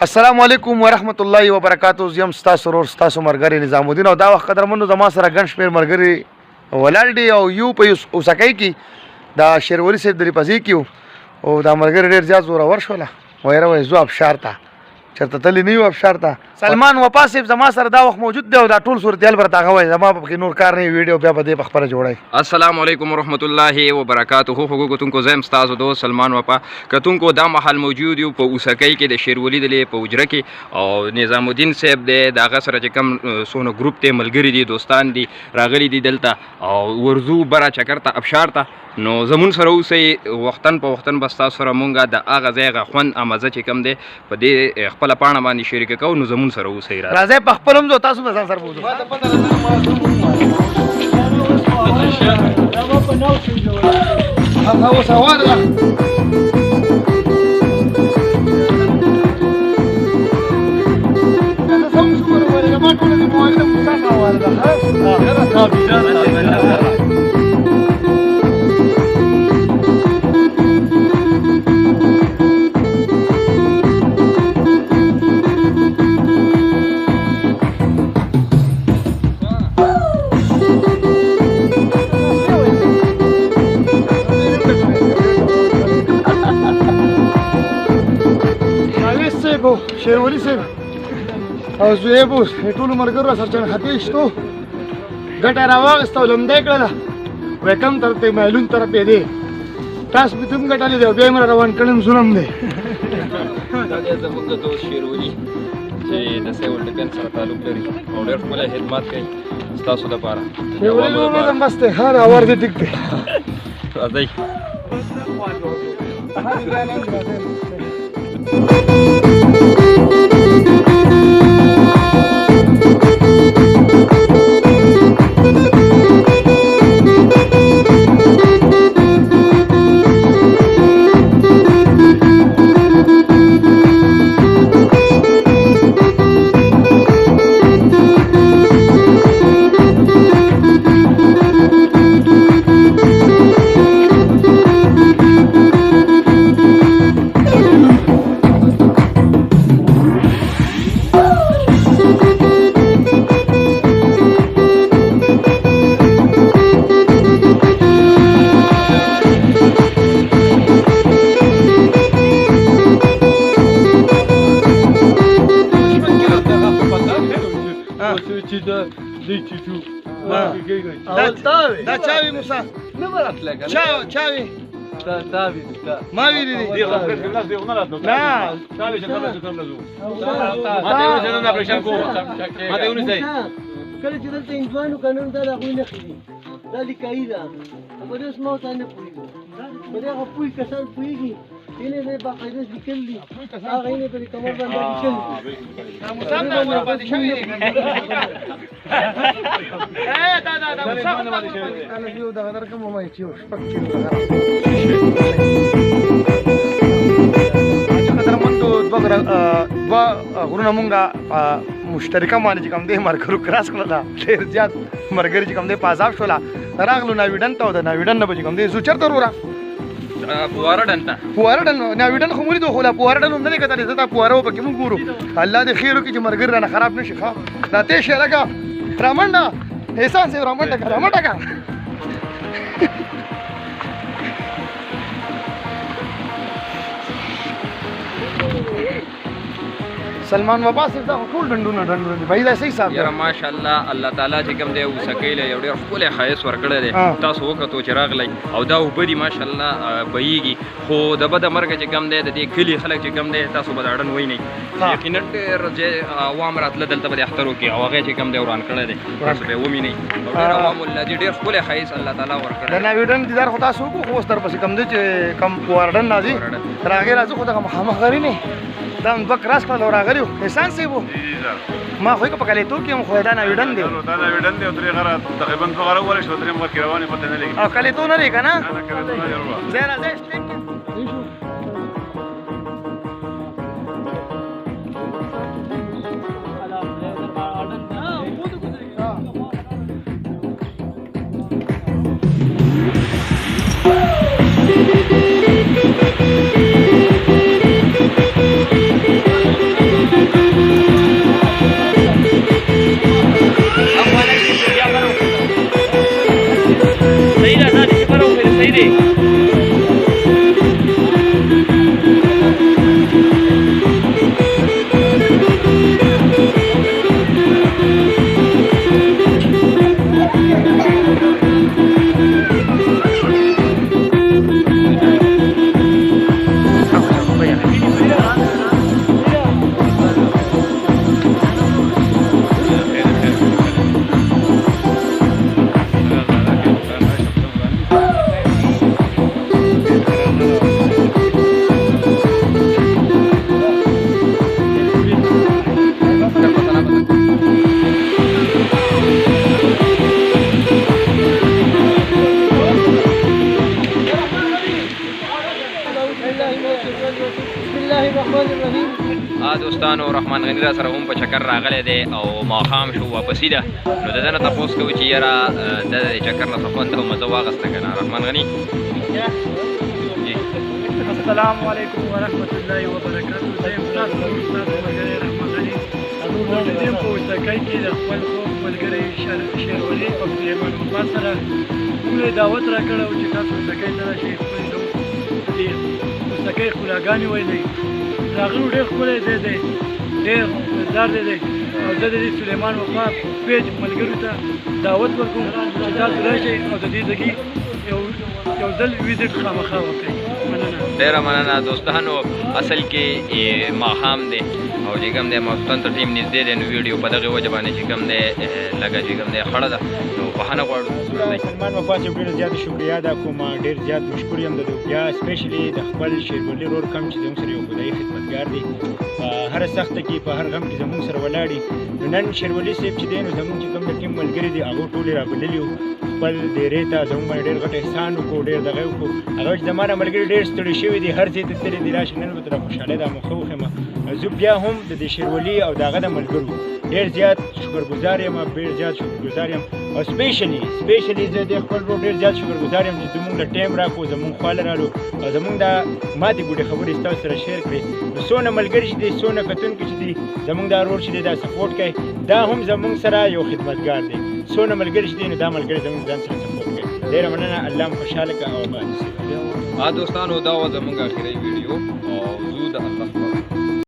السلام علیکم ورحمت الله وبرکاتو. زم ستاسو ورور ستاسو مرګري نظام الدین او دا وخت قدرمنو زما سره ګڼ شمېر ملګري ولاړ دي او یو په اوسکۍ کې دا شیرولي صاحب د پځې کې او دا ملګري ډېر زیات زورور شوله ویره وایي زو ابشار ته چېرته تللی نه یو ابشار ته. سلمان وفا صاحب زما سره دا وخت موجود دی او دا ټول صورتحال به راته هغه وایي زما پکې نور کار نه ویډیو بیا به دې په خپله جوړی. السلام علیکم ورحمت الله وبرکاتو. خوږو کتونکو زه یم ستاسو دوست سلمان وفا. کتونکو دا محل موجود یو په اوسکۍ کې د شیرولي د په حجره کې او نظام الدین صاحب دی د هغه سره چې کوم څونه ګروپ دی ملګري دي دوستان دي راغلي دي دلته او ورځو بره چکر ته ابشار ته نو زمون سره اوسئ وختن په وختن به ستاسو سره مونږ د هغه ځای هغه خوند مزه چې کوم دی په دې خپله پاڼه باندې شریکه کوو نو زمون سره اوسئ. راځئ په خپل هم ځو تاسو به ځان سره بوځو. شیرولي صاحب او زویب اوس ټولو ملګرو را سره چنډخطۍ شتو ګټه یې راواخېسته او لمده یې کړله وایي کم طرف ته مایلون طرف یې دی تاسو به ته هم ګټلې دی او بیا یې مې را روان کړی ظلم دی. دا دی زموږ دوست شیرولي چې د سیول ډیفنس سره تعلق لري او ډېر ښکلی خدمات کوي ستاسو لپاره. شیرولي نو نظم بس دی ښه راور دی ټیک دی. راځئ دا چاوي موسی نه براتله کنه چاوي تاوي ما ویلی دی نه چاوي کله چې دلته انځوانو قانون دا هغوی نه خېږي دا لیکایي ده په دې اوس ما ورته نه پوهېږم په دې هغه پوه کسان پوهېږي یعنې نه یې باقاعده لیکل دي هغه یې په دې کمر باندې لیکل دوه غرونه مونږه مشترکه باندې چې کوم دی مرګرو کراس کړله ده ډېر زیات مرګري چې کوم دی په عذاب شوله راغلو ناویډن ته او د ناویډن نه به چې کوم دی زو چېرته وروره پواره ډن ته پواره ډن ناویډن خو مو لیدو خو لا پواره ډن هم نه دی کتلی زه دا پواره و پکې مونږ ګورو الله دې خیر وکړي چې مرګري رانه خراب نه شي ښه دا تېز شی لکه رامنډه احسان صاحب رامنډه که سلمان وفا صاحب دا ټول ډنډونه دي بھائی دا صحیح صاحب یاره ماشاءالله الله تعالی چې کوم دی اوسکۍ له یو ډېر ښکلی ښایست ورکړی دی تاسو وکتو چې راغلی او دا اوبه دي ماشاءالله بهیږي خو د بده مرګه چې کوم دی د دې کلي خلک چې کوم دی تاسو به دا ډن وینئ یقینا ډېر عوام راتله دلته به د اخترو کې او هغه چې کوم دی وران کړی دی تاسو به یې ووینئ او ډېر عوام الله دي ډېر ښکلی ښایست الله تعالی ورکړی د ناویډن دیدار خو تاسو وکړو خو اوس درپسې کوم دی چې کوم پواره ډن راځي تر هغې راځو خو دغه مخامخ غري نه دا دوه کراس کړل او راغلي وو احسان صاحب ما خو یې په کلیتو کې هم خو دا ناویډن دی دا ناویډن دی او درې غره تقریبا دوه غره وولی شو درې مخکې روانې پته نه لګي او کلیتو نه دی که نه کلیتو نه دی ځای راځئ سټریټ کې دوستانو رحمان غنی را سره هم په چکر راغلی دی او ماښام شو واپسي ده نو د ده نه تپوس کوو چې یاره د د چکر نه څه خوند او مزه واخیسته که نه رحمان غني السلام علیکم ورحمۃ اللہ وبرکاتہ. زه یم ستاسو ستاسو ملګری رحمان غني. موجود یم په وسکۍ کې د خپل خوږ ملګري شیرولي او سلیمان وفا سره موږ یې دعوت راکړی و چې تاسو وسکۍ ته راشئ خپلې دې وسکۍ ښکلاګانې ولیدئ. راغلو ډېر ښکلی ځای دی ډېر مزدار دی او زه د دې سلیمان وفا پیج ملګرو ته دعوت ورکوم چې تاسو راشئ او د دې ځګي یو ځل ویزټ خامخا وکړئ. ډېره مننه دوستانو. اصل کې ماښام دی او چې کوم دی ماخوستن ته ټیم نږدې دی نو ویډیو په دغې وجه باندې چې کوم دی لږه چې کوم دی خړه ده نو بښنه غواړو. سلمان وفا صاحب ډېره زیاته شکریه ده کوم ډېر زیات مشکور یم د بیا سپیشلي د خپل شیرولي رور کم چې زموږ سره یو خدایي خدمتګار دی په هره سخته کې په هر غم کې زموږ سره ولاړ دي. نن شیرولي صاحب چې دی نو زموږ چې کوم د ټیم ملګري دي هغو ټولې رابللي وو خپل ډېرې ته زموږ باندې ډېر غټ احسان وکړو ډېر دغه وکړو هغه چې زما نه ملګري ډېر ستړي شوي دي هر ځای ته تللي دي راشي نن به تر خوشحالۍ دا مخه وښیم. زه بیا هم د دې شیرولي او د هغه د ملګرو ډېر زیات شکرګزار یم ډېر زیات شکرګزار یم او سپیشلي زه د خپل ورور ډېر زیات شکرګزار یم چې زموږ له ټایم راکړو زموږ خواله رالو او زموږ دا ماتې ګوډې خبرې ستاسو سره شیر کړې. نو څونه ملګري چې دي څونه کتونکي چې دي زموږ دا ورور چې دی دا سپورټ کوي دا هم زموږ سره یو خدمتګار دی. څونه ملګري چې دي نو دا ملګري زموږ ځان سره سپورټ کوي. ډېره مننه الله مو خوشحاله کړه او آباد اوسئ. دوستانو دا وه زموږ اخري